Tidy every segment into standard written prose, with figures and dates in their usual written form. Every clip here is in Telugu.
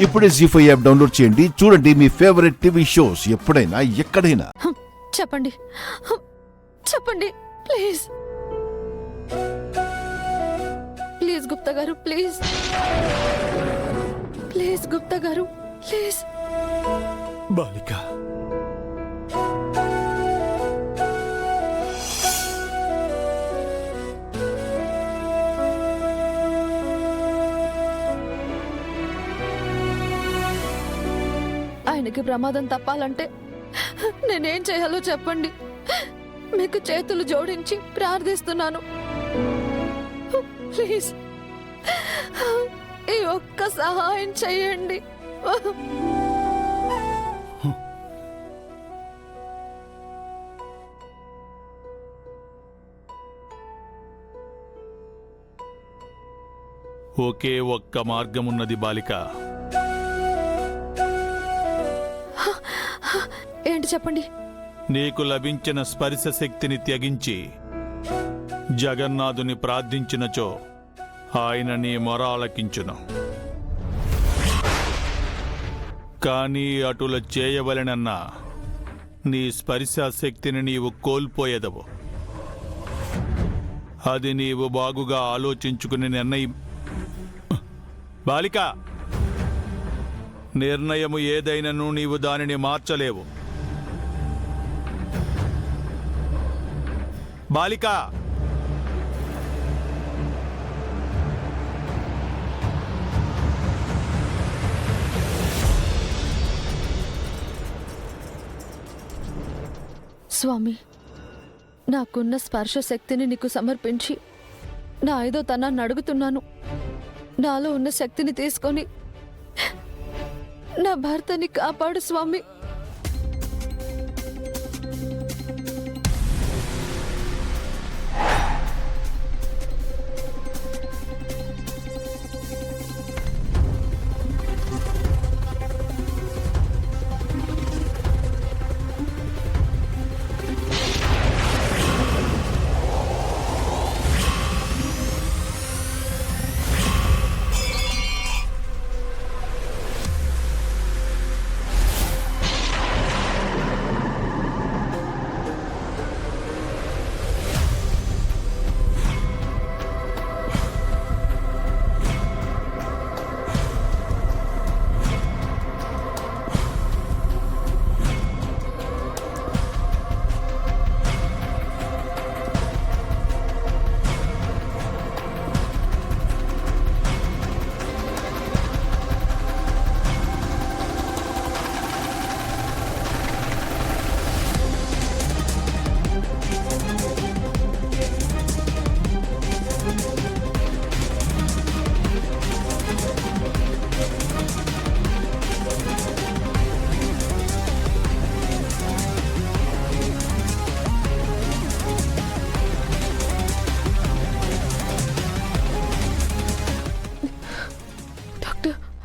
ఇప్పుడే జీ5 యాప్ డౌన్లోడ్ చేయండి. చూడండి మీ ఫేవరెట్ టీవీ షోస్ ఎప్పుడైనా ఎక్కడైనా. చెప్పండి చెప్పండి ప్లీజ్ ప్లీజ్ గుప్తా గారు, ప్లీజ్ ప్లీజ్ గుప్తా గారు, ప్లీజ్. బాలిక, ఆయనకి ప్రమాదం తప్పాలంటే నేనేం చేయాలో చెప్పండి. మీకు చేతులు జోడించి ప్రార్థిస్తున్నాను. ప్లీజ్ ఈ ఒక్క సహాయం చేయండి. ఒకే ఒక్క మార్గమున్నది బాలిక. ఏంటి చెప్పండి. నీకు లభించిన స్పర్శ శక్తిని త్యజించి జగన్నాథుని ప్రార్థించినచో ఆయన నీ మొర ఆలకించును. కానీ అటుల చేయవలెనన్నా నీ స్పర్శ శక్తిని నీవు కోల్పోయేదవు. అది నీవు బాగుగా ఆలోచించుకుని నిర్ణయం. బాలిక, నిర్ణయము ఏదైనను నీవు దానిని మార్చలేవు. బాలిక, స్వామి, నాకున్న స్పర్శ శక్తిని నీకు సమర్పించి నా 5వ తనాన్ని అడుగుతున్నాను. నాలో ఉన్న శక్తిని తీసుకొని నా భర్తని కాపాడు స్వామి.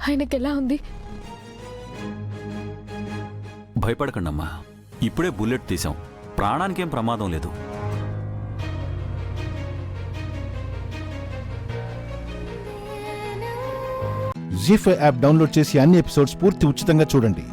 ఆయనకి ఎలా ఉంది? భయపడకండమ్మా, ఇప్పుడే బుల్లెట్ తీసాం. ప్రాణానికేం ప్రమాదం లేదు. జీ5 యాప్ డౌన్లోడ్ చేసి అన్ని ఎపిసోడ్స్ పూర్తి ఉచితంగా చూడండి.